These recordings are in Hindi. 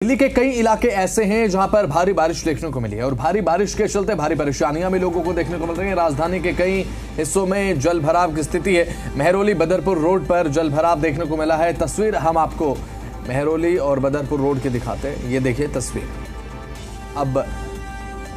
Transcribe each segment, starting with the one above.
दिल्ली के कई इलाके ऐसे हैं जहां पर भारी बारिश देखने को मिली है और भारी बारिश के चलते भारी परेशानियां भी लोगों को देखने को मिल रही हैं। राजधानी के कई हिस्सों में जल भराव की स्थिति है। मेहरौली बदरपुर रोड पर जल भराव देखने को मिला है। तस्वीर हम आपको मेहरौली और बदरपुर रोड की दिखाते हैं। ये देखिए तस्वीर, अब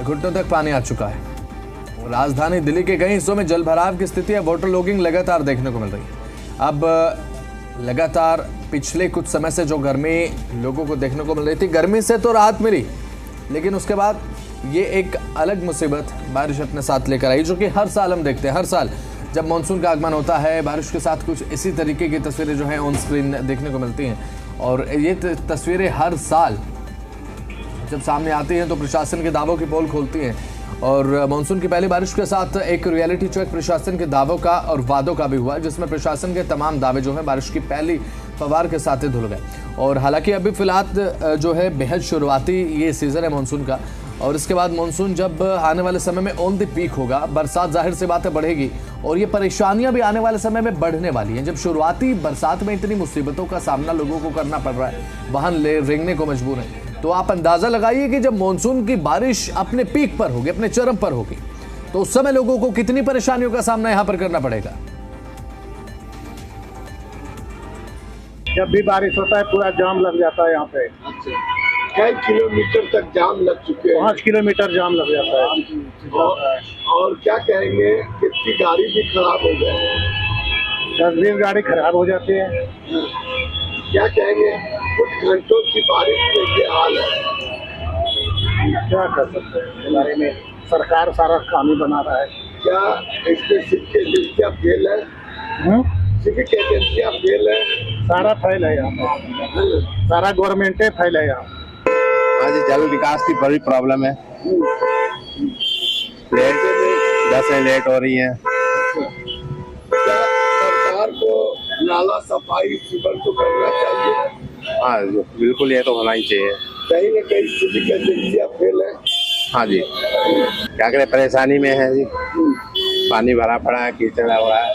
घुटनों तक पानी आ चुका है। राजधानी दिल्ली के कई हिस्सों में जल भराव की स्थिति है। वाटर लॉगिंग लगातार देखने को मिल रही है। अब लगातार पिछले कुछ समय से जो गर्मी लोगों को देखने को मिल रही थी, गर्मी से तो राहत मिली, लेकिन उसके बाद ये एक अलग मुसीबत बारिश अपने साथ लेकर आई, जो कि हर साल हम देखते हैं। हर साल जब मानसून का आगमन होता है, बारिश के साथ कुछ इसी तरीके की तस्वीरें जो हैं ऑन स्क्रीन देखने को मिलती हैं। और ये तस्वीरें हर साल जब सामने आती हैं तो प्रशासन के दावों की पोल खोलती हैं। और मानसून की पहली बारिश के साथ एक रियलिटी चेक प्रशासन के दावों का और वादों का भी हुआ, जिसमें प्रशासन के तमाम दावे जो हैं बारिश की पहली फवार के साथ ही धुल गए। और हालांकि अभी फिलहाल जो है बेहद शुरुआती ये सीज़न है मानसून का, और इसके बाद मानसून जब आने वाले समय में ऑन द पीक होगा, बरसात जाहिर सी बात है बढ़ेगी और ये परेशानियां भी आने वाले समय में बढ़ने वाली हैं। जब शुरुआती बरसात में इतनी मुसीबतों का सामना लोगों को करना पड़ रहा है, वाहन रेंगने को मजबूर हैं, तो आप अंदाजा लगाइए कि जब मानसून की बारिश अपने पीक पर होगी, अपने चरम पर होगी, तो उस समय लोगों को कितनी परेशानियों का सामना यहां पर करना पड़ेगा। जब भी बारिश होता है पूरा जाम लग जाता है यहाँ पे। अच्छा, कई किलोमीटर तक जाम लग चुके हैं। 5 किलोमीटर जाम लग जाता है। और क्या कहेंगे, कितनी गाड़ी भी खराब हो गए, 10-20 गाड़ी खराब हो जाती है। क्या कहेंगे, कुछ घंटों की बारिश में ये हाल है। क्या कर सकते हैं इस बारे में, सरकार सारा काम ही बना रहा है। क्या इसमें सिविक एजेंसियाँ फेल है? सिविक एजेंसियाँ फेल है, सारा फैल है यहाँ पे, सारा गवर्नमेंट फैल है यहाँ। हाँ जी, जल विकास की बड़ी प्रॉब्लम है। बसें लेट हो रही हैं। क्या सरकार को नाला सफाई सीवर तो करना चाहिए? हाँ बिल्कुल, ये तो होना ही चाहिए। कहीं न कहीं सिविक एजेंसियाँ फेल है। हाँ जी, क्या करें, परेशानी में है जी। पानी भरा पड़ा है, कीचड़ हो रहा है,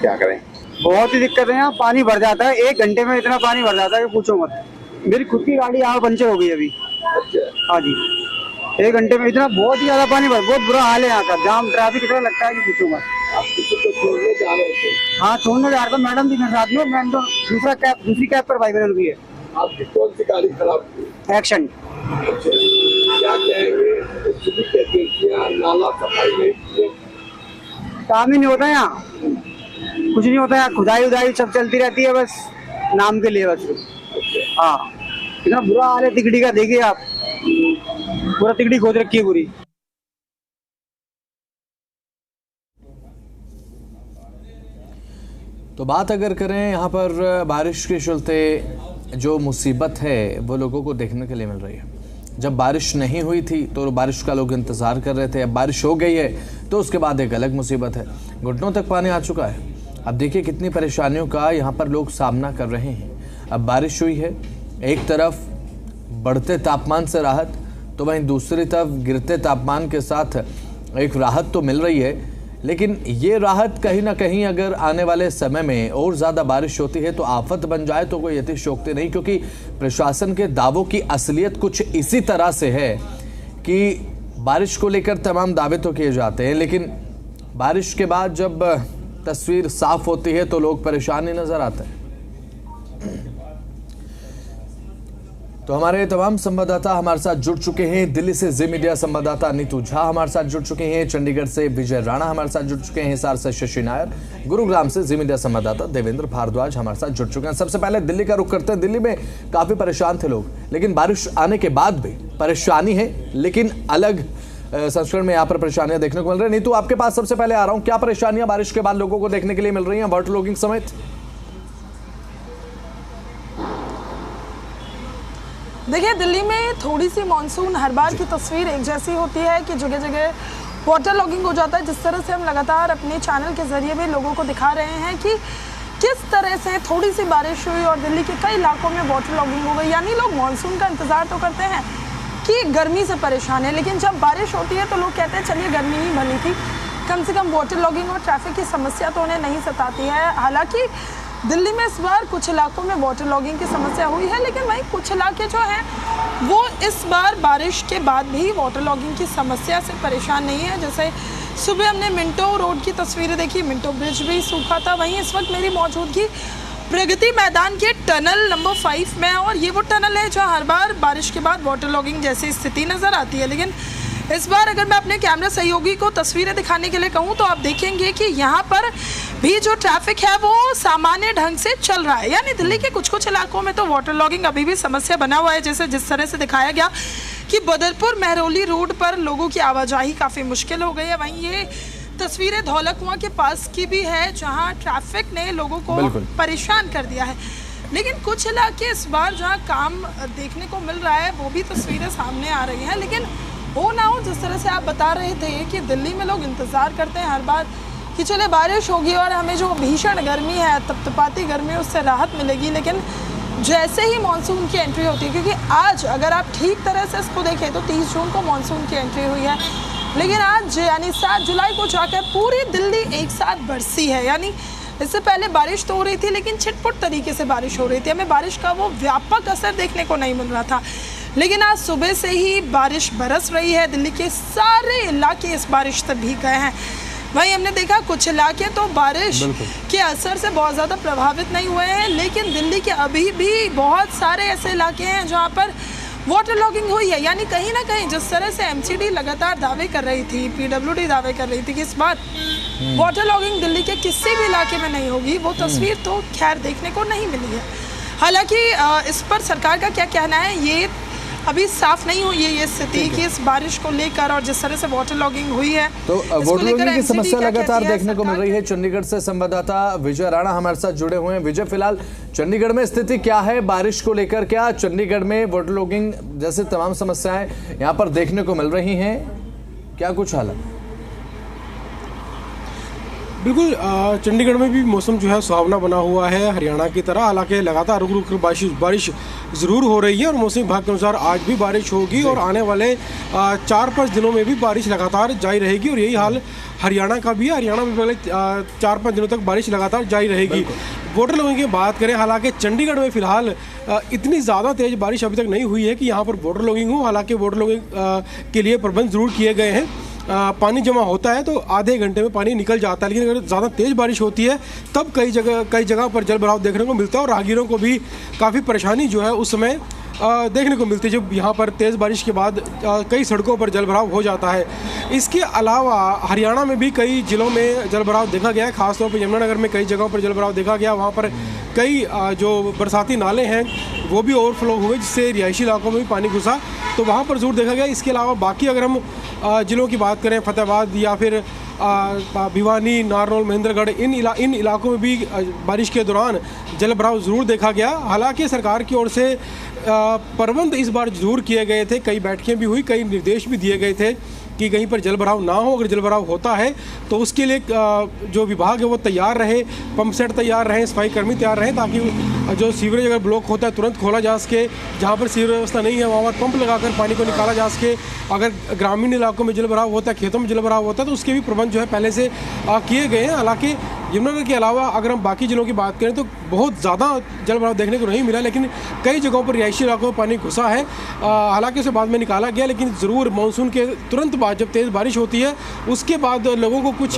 क्या करें। बहुत ही दिक्कत है यहाँ, पानी भर जाता है। 1 घंटे में इतना पानी भर जाता है कि पूछो मत। मेरी खुद की गाड़ी यहाँ पंचर हो गई अभी। अच्छा, हाँ जी, 1 घंटे में इतना बहुत ही ज्यादा पानी भर, बहुत बुरा हाल है यहाँ का। जाम ट्रैफिक इतना लगता है कि पूछो मत। आप किसी को छोड़ने जा रहे थे? हाँ, छोड़ने जा रहा था, मैडम थी मेरे साथ में। मैंने तो दूसरी कैब पर भाई मैंने की है। आपकी कौन सी गाड़ी खराब थी? एक्शन। अच्छा, क्या कहेंगे, सिविक एजेंसियाँ नाला सफाई नहीं की? काम ही नहीं होता यहाँ, कुछ नहीं होता यहाँ। खुदाई उदाई सब चलती रहती है, बस नाम के लिए बस। हाँ, इतना बुरा हाल है तिगड़ी का, देखिए आप, पूरा तिगड़ी खोद रखी है पूरी। तो बात अगर करें यहाँ पर बारिश के चलते जो मुसीबत है वो लोगों को देखने के लिए मिल रही है। जब बारिश नहीं हुई थी तो बारिश का लोग इंतज़ार कर रहे थे, अब बारिश हो गई है तो उसके बाद एक अलग मुसीबत है। घुटनों तक पानी आ चुका है। अब देखिए कितनी परेशानियों का यहाँ पर लोग सामना कर रहे हैं। अब बारिश हुई है, एक तरफ बढ़ते तापमान से राहत, तो वहीं दूसरी तरफ गिरते तापमान के साथ एक राहत तो मिल रही है, लेकिन ये राहत कहीं ना कहीं अगर आने वाले समय में और ज़्यादा बारिश होती है तो आफत बन जाए तो कोई अतिशयोक्ति नहीं, क्योंकि प्रशासन के दावों की असलियत कुछ इसी तरह से है कि बारिश को लेकर तमाम दावे तो किए जाते हैं, लेकिन बारिश के बाद जब तस्वीर साफ होती है तो लोग परेशान ही नजर आते हैं। तो हमारे तमाम संवाददाता हमारे साथ जुड़ चुके हैं। दिल्ली से जी मीडिया संवाददाता नीतू झा हमारे साथ जुड़ चुके हैं, चंडीगढ़ से विजय राणा हमारे साथ जुड़ चुके हैं, हिसार से शशि नायर, गुरुग्राम से जी मीडिया संवाददाता देवेंद्र भारद्वाज हमारे साथ जुड़ चुके हैं। सबसे पहले दिल्ली का रुख करते हैं। दिल्ली में काफी परेशान थे लोग, लेकिन बारिश आने के बाद भी परेशानी है, लेकिन अलग संस्करण में यहाँ पर परेशानियां देखने को मिल रही है। नीतू, आपके पास सबसे पहले आ रहा हूँ, क्या परेशानियां बारिश के बाद लोगों को देखने के लिए मिल रही हैं वाटर लॉगिंग समेत? देखिए, दिल्ली में थोड़ी सी मानसून हर बार की तस्वीर एक जैसी होती है कि जगह जगह वाटर लॉगिंग हो जाता है। जिस तरह से हम लगातार अपने चैनल के जरिए भी लोगों को दिखा रहे हैं कि किस तरह से थोड़ी सी बारिश हुई और दिल्ली के कई इलाकों में वाटर लॉगिंग हो गई। यानी लोग मानसून का इंतजार तो करते हैं कि गर्मी से परेशान है, लेकिन जब बारिश होती है तो लोग कहते हैं चलिए गर्मी ही भली थी, कम से कम वाटर लॉगिंग और ट्रैफिक की समस्या तो उन्हें नहीं सताती है। हालांकि दिल्ली में इस बार कुछ इलाकों में वाटर लॉगिंग की समस्या हुई है, लेकिन वहीं कुछ इलाके जो हैं वो इस बार बारिश के बाद भी वाटर लॉगिंग की समस्या से परेशान नहीं है। जैसे सुबह हमने मिंटो रोड की तस्वीरें देखी, मिंटो ब्रिज भी सूखा था। वहीं इस वक्त मेरी मौजूदगी प्रगति मैदान के टनल नंबर 5 में है और ये वो टनल है जहाँ हर बार बारिश के बाद वाटर लॉगिंग जैसी स्थिति नज़र आती है। लेकिन इस बार अगर मैं अपने कैमरा सहयोगी को तस्वीरें दिखाने के लिए कहूँ तो आप देखेंगे कि यहाँ पर भी जो ट्रैफिक है वो सामान्य ढंग से चल रहा है। यानी दिल्ली के कुछ कुछ इलाकों में तो वाटर लॉगिंग अभी भी समस्या बना हुआ है, जैसे जिस तरह से दिखाया गया कि बदरपुर मेहरौली रोड पर लोगों की आवाजाही काफ़ी मुश्किल हो गई है। वहीं ये तस्वीरें धौला कुआं के पास की भी है जहाँ ट्रैफिक ने लोगों को परेशान कर दिया है। लेकिन कुछ इलाके इस बार जहाँ काम देखने को मिल रहा है वो भी तस्वीरें सामने आ रही हैं। लेकिन हो ना हो, जिस तरह से आप बता रहे थे कि दिल्ली में लोग इंतज़ार करते हैं हर बार कि चले बारिश होगी और हमें जो भीषण गर्मी है, तपतपाती गर्मी, उससे राहत मिलेगी। लेकिन जैसे ही मानसून की एंट्री होती है, क्योंकि आज अगर आप ठीक तरह से इसको देखें तो 30 जून को मानसून की एंट्री हुई है, लेकिन आज यानी 7 जुलाई को जाकर पूरी दिल्ली एक साथ बरसी है। यानी इससे पहले बारिश तो हो रही थी लेकिन छिटपुट तरीके से बारिश हो रही थी, हमें बारिश का वो व्यापक असर देखने को नहीं मिल रहा था। लेकिन आज सुबह से ही बारिश बरस रही है, दिल्ली के सारे इलाके इस बारिश से भीग गए हैं। वहीं हमने देखा कुछ इलाके तो बारिश के असर से बहुत ज़्यादा प्रभावित नहीं हुए हैं, लेकिन दिल्ली के अभी भी बहुत सारे ऐसे इलाके हैं जहाँ पर वाटर लॉगिंग हुई है। यानी कहीं ना कहीं जिस तरह से एमसीडी लगातार दावे कर रही थी, पीडब्ल्यूडी दावे कर रही थी कि इस बार वाटर लॉगिंग दिल्ली के किसी भी इलाके में नहीं होगी, वो तस्वीर तो खैर देखने को नहीं मिली है। हालांकि इस पर सरकार का क्या कहना है ये अभी साफ नहीं हुई है ये स्थिति कि इस बारिश को लेकर और जिस तरह से वाटर लॉगिंग हुई है तो वाटर लॉगिंग की समस्या लगातार देखने को मिल रही है। चंडीगढ़ से संवाददाता विजय राणा हमारे साथ जुड़े हुए हैं। विजय, फिलहाल चंडीगढ़ में स्थिति क्या है बारिश को लेकर? क्या चंडीगढ़ में वाटर लॉगिंग जैसे तमाम समस्याएं यहाँ पर देखने को मिल रही हैं, क्या कुछ हालत? बिल्कुल, चंडीगढ़ में भी मौसम जो है सुहावना बना हुआ है हरियाणा की तरह। हालांकि लगातार रुक रुक बारिश ज़रूर हो रही है और मौसम विभाग के अनुसार आज भी बारिश होगी और आने वाले 4-5 दिनों में भी बारिश लगातार जारी रहेगी और यही हाल हरियाणा का भी है। हरियाणा में अगले 4-5 दिनों तक बारिश लगातार जारी रहेगी। वाटर लॉगिंग की बात करें, हालांकि चंडीगढ़ में फ़िलहाल इतनी ज़्यादा तेज़ बारिश अभी तक नहीं हुई है कि यहाँ पर वाटर लॉगिंग हो। हालांकि वाटर लॉगिंग के लिए प्रबंध ज़रूर किए गए हैं। पानी जमा होता है तो आधे घंटे में पानी निकल जाता है, लेकिन अगर ज़्यादा तेज़ बारिश होती है तब कई जगह पर जल भराव देखने को मिलता है और राहगीरों को भी काफ़ी परेशानी जो है उस समय देखने को मिलती है जब यहाँ पर तेज़ बारिश के बाद कई सड़कों पर जल भराव हो जाता है। इसके अलावा हरियाणा में भी कई जिलों में जल भराव देखा गया है, खासतौर पर यमुनानगर में कई जगहों पर जल भराव देखा गया। वहाँ पर कई जो बरसाती नाले हैं वो भी ओवरफ्लो हुए जिससे रिहायशी इलाकों में भी पानी घुसा, तो वहाँ पर ज़रूर देखा गया। इसके अलावा बाकी अगर हम जिलों की बात करें, फतेहाबाद या फिर भिवानी, नारनौल, महेंद्रगढ़, इन इलाकों में भी बारिश के दौरान जल भराव ज़रूर देखा गया। हालांकि सरकार की ओर से प्रबंध इस बार ज़रूर किए गए थे, कई बैठकें भी हुई, कई निर्देश भी दिए गए थे कि कहीं पर जल भराव ना हो। अगर जल भराव होता है तो उसके लिए जो विभाग है वो तैयार रहे, पंप सेट तैयार रहें, सफाई कर्मी तैयार रहें, ताकि जो सीवरेज अगर ब्लॉक होता है तुरंत खोला जा सके। जहाँ पर सीवरेज व्यवस्था नहीं है वहाँ पर पंप लगाकर पानी को निकाला जा सके। अगर ग्रामीण इलाकों में जल भराव होता है, खेतों में जल भराव होता है, तो उसके भी प्रबंध जो है पहले से किए गए हैं। हालांकि यमुनानगर के अलावा अगर हम बाकी जिलों की बात करें तो बहुत ज़्यादा जल भराव देखने को नहीं मिला, लेकिन कई जगहों पर रिहायशी इलाकों में पानी घुसा है। हालांकि उसे बाद में निकाला गया, लेकिन ज़रूर मानसून के तुरंत बाद जब तेज़ बारिश होती है उसके बाद लोगों को कुछ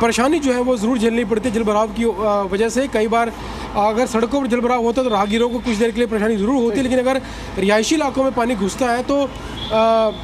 परेशानी जो है वो ज़रूर झेलनी पड़ती है जल भराव की वजह से। कई बार अगर सड़कों पर जल भराव होता है तो राहगीरों को कुछ देर के लिए परेशानी ज़रूर होती है, लेकिन अगर रिहायशी इलाकों में पानी घुसता है तो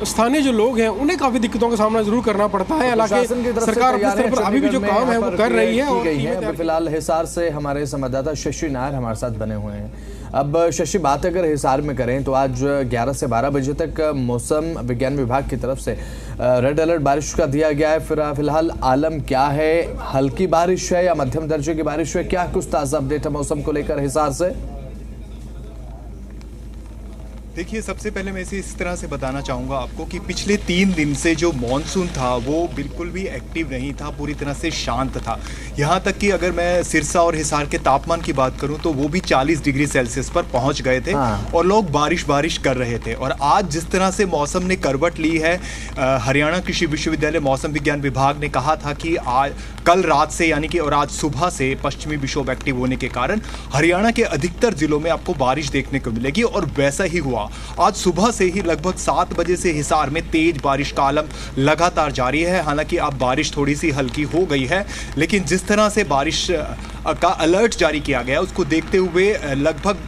स्थानीय जो लोग हैं उन्हें काफ़ी दिक्कतों का सामना ज़रूर करना पड़ता है। हालांकि सरकार अपने स्तर पर अभी भी जो काम है वो कर रही है। फिलहाल हिसार से हमारे संवाददाता शशि नायर हमारे साथ बने हुए हैं। अब शशि, बात अगर हिसार में करें तो आज 11 से 12 बजे तक मौसम विज्ञान विभाग की तरफ से रेड अलर्ट बारिश का दिया गया है। फिलहाल आलम क्या है, हल्की बारिश है या मध्यम दर्जे की बारिश है? क्या कुछ ताज़ा अपडेट है मौसम को लेकर हिसार से? देखिए, सबसे पहले मैं इसे इस तरह से बताना चाहूँगा आपको कि पिछले 3 दिन से जो मॉनसून था वो बिल्कुल भी एक्टिव नहीं था, पूरी तरह से शांत था। यहाँ तक कि अगर मैं सिरसा और हिसार के तापमान की बात करूँ तो वो भी 40 डिग्री सेल्सियस पर पहुँच गए थे और लोग बारिश कर रहे थे। और आज जिस तरह से मौसम ने करवट ली है, हरियाणा कृषि विश्वविद्यालय मौसम विज्ञान विभाग ने कहा था कि कल रात से यानी कि और आज सुबह से पश्चिमी विक्षोभ एक्टिव होने के कारण हरियाणा के अधिकतर जिलों में आपको बारिश देखने को मिलेगी और वैसा ही हुआ। आज सुबह से ही लगभग 7 बजे से हिसार में तेज बारिश का आलम लगातार जारी है। हालांकि अब बारिश थोड़ी सी हल्की हो गई है, लेकिन जिस तरह से बारिश का अलर्ट जारी किया गया उसको देखते हुए लगभग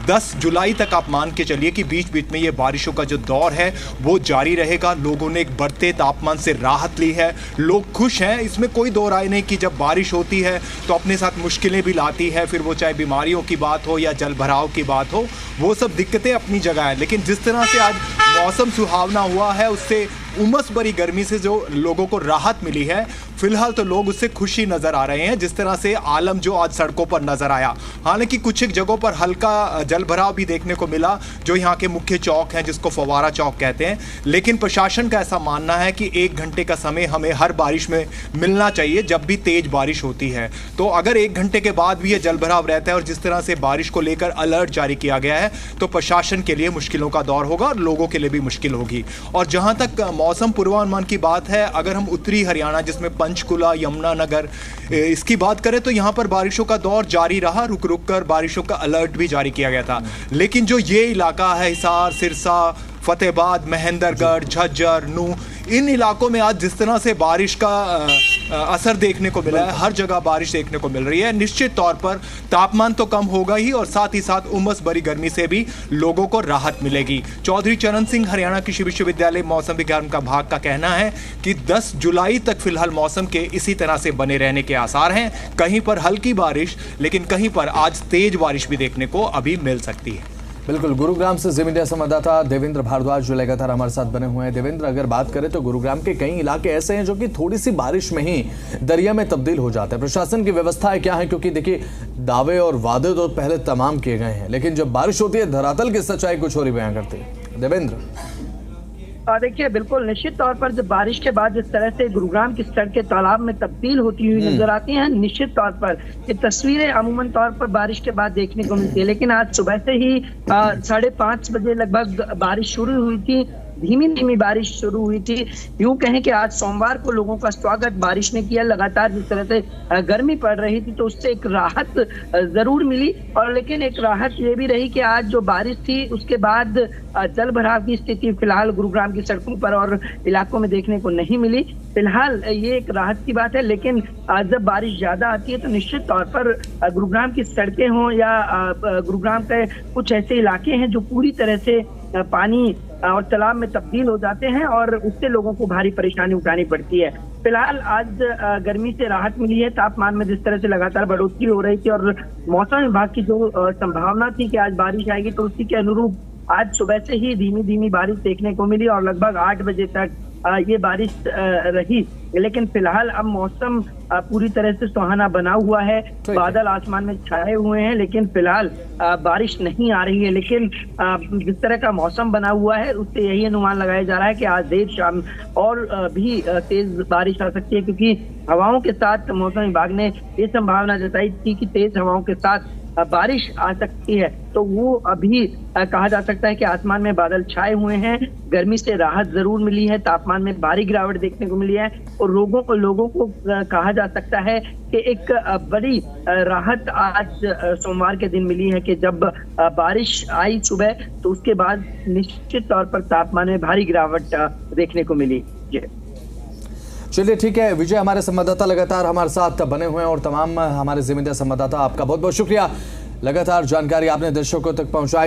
10 जुलाई तक आप मान के चलिए कि बीच बीच में ये बारिशों का जो दौर है वो जारी रहेगा। लोगों ने एक बढ़ते तापमान से राहत ली है, लोग खुश हैं, इसमें कोई दो राय नहीं कि जब बारिश होती है तो अपने साथ मुश्किलें भी लाती है, फिर वो चाहे बीमारियों की बात हो या जल भराव की बात हो, वो सब दिक्कतें अपनी जगह है। लेकिन जिस तरह से आज मौसम सुहावना हुआ है उससे उमस भरी गर्मी से जो लोगों को राहत मिली है, फिलहाल तो लोग उससे खुशी नजर आ रहे हैं। जिस तरह से आलम जो आज सड़कों पर नजर आया, हालांकि कुछ एक जगहों पर हल्का जल भराव भी देखने को मिला जो यहाँ के मुख्य चौक हैं जिसको फवारा चौक कहते हैं, लेकिन प्रशासन का ऐसा मानना है कि 1 घंटे का समय हमें हर बारिश में मिलना चाहिए जब भी तेज बारिश होती है। तो अगर 1 घंटे के बाद भी ये जल भराव रहता है और जिस तरह से बारिश को लेकर अलर्ट जारी किया गया है तो प्रशासन के लिए मुश्किलों का दौर होगा और लोगों के लिए भी मुश्किल होगी। और जहाँ तक मौसम पूर्वानुमान की बात है, अगर हम उत्तरी हरियाणा जिसमें पंचकुला, यमुनानगर इसकी बात करें तो यहाँ पर बारिशों का दौर जारी रहा, रुक रुक कर बारिशों का अलर्ट भी जारी किया गया था। लेकिन जो ये इलाका है हिसार, सिरसा, फतेहाबाद, महेंद्रगढ़, झज्जर, नूह, इन इलाकों में आज जिस तरह से बारिश का असर देखने को मिला है, हर जगह बारिश देखने को मिल रही है। निश्चित तौर पर तापमान तो कम होगा ही और साथ ही साथ उमस भरी गर्मी से भी लोगों को राहत मिलेगी। चौधरी चरण सिंह हरियाणा कृषि विश्वविद्यालय मौसम विज्ञान विभाग का कहना है कि 10 जुलाई तक फिलहाल मौसम के इसी तरह से बने रहने के आसार हैं। कहीं पर हल्की बारिश, लेकिन कहीं पर आज तेज बारिश भी देखने को अभी मिल सकती है। बिल्कुल, गुरुग्राम से जी मीडिया संवाददाता देवेंद्र भारद्वाज जो लगातार हमारे साथ बने हुए हैं। देवेंद्र, अगर बात करें तो गुरुग्राम के कई इलाके ऐसे हैं जो कि थोड़ी सी बारिश में ही दरिया में तब्दील हो जाते हैं। प्रशासन की व्यवस्थाएं क्या है? क्योंकि देखिए, दावे और वादे तो पहले तमाम किए गए हैं, लेकिन जब बारिश होती है धरातल की सच्चाई कुछ और ही बयां करती है। देवेंद्र, देखिए, बिल्कुल निश्चित तौर पर जब बारिश के बाद जिस तरह से गुरुग्राम की सड़कें तालाब में तब्दील होती हुई नजर आती हैं, निश्चित तौर पर ये तस्वीरें अमूमन तौर पर बारिश के बाद देखने को मिलती है। लेकिन आज सुबह से ही 5:30 बजे लगभग बारिश शुरू हुई थी, धीमी धीमी बारिश शुरू हुई थी। यूं कहें कि आज सोमवार को लोगों का स्वागत बारिश ने किया। लगातार जिस तरह से गर्मी पड़ रही थी तो उससे एक राहत जरूर मिली, और लेकिन एक राहत ये भी रही कि आज जो बारिश थी उसके बाद जल भराव की स्थिति फिलहाल गुरुग्राम की सड़कों पर और इलाकों में देखने को नहीं मिली। फिलहाल ये एक राहत की बात है, लेकिन जब बारिश ज्यादा आती है तो निश्चित तौर पर गुरुग्राम की सड़कें हों या गुरुग्राम के कुछ ऐसे इलाके हैं जो पूरी तरह से पानी और तालाब में तब्दील हो जाते हैं और उससे लोगों को भारी परेशानी उठानी पड़ती है। फिलहाल आज गर्मी से राहत मिली है। तापमान में जिस तरह से लगातार बढ़ोतरी हो रही थी और मौसम विभाग की जो संभावना थी कि आज बारिश आएगी, तो उसी के अनुरूप आज सुबह से ही धीमी धीमी बारिश देखने को मिली और लगभग 8 बजे तक ये बारिश रही। लेकिन फिलहाल अब मौसम पूरी तरह से सुहाना बना हुआ है, बादल आसमान में छाए हुए हैं, लेकिन फिलहाल बारिश नहीं आ रही है। लेकिन जिस तरह का मौसम बना हुआ है उससे यही अनुमान लगाया जा रहा है कि आज देर शाम और भी तेज बारिश आ सकती है, क्योंकि हवाओं के साथ मौसम विभाग ने ये संभावना जताई थी कि तेज हवाओं के साथ बारिश आ सकती है। तो वो अभी कहा जा सकता है कि आसमान में बादल छाए हुए हैं, गर्मी से राहत जरूर मिली है, तापमान में भारी गिरावट देखने को मिली है और लोगों को कहा जा सकता है कि एक बड़ी राहत आज सोमवार के दिन मिली है कि जब बारिश आई सुबह तो उसके बाद निश्चित तौर पर तापमान में भारी गिरावट देखने को मिली। चलिए ठीक है विजय, हमारे संवाददाता लगातार हमारे साथ बने हुए हैं और तमाम हमारे जी मीडिया संवाददाता, आपका बहुत बहुत शुक्रिया। लगातार जानकारी आपने दर्शकों तक पहुंचाई।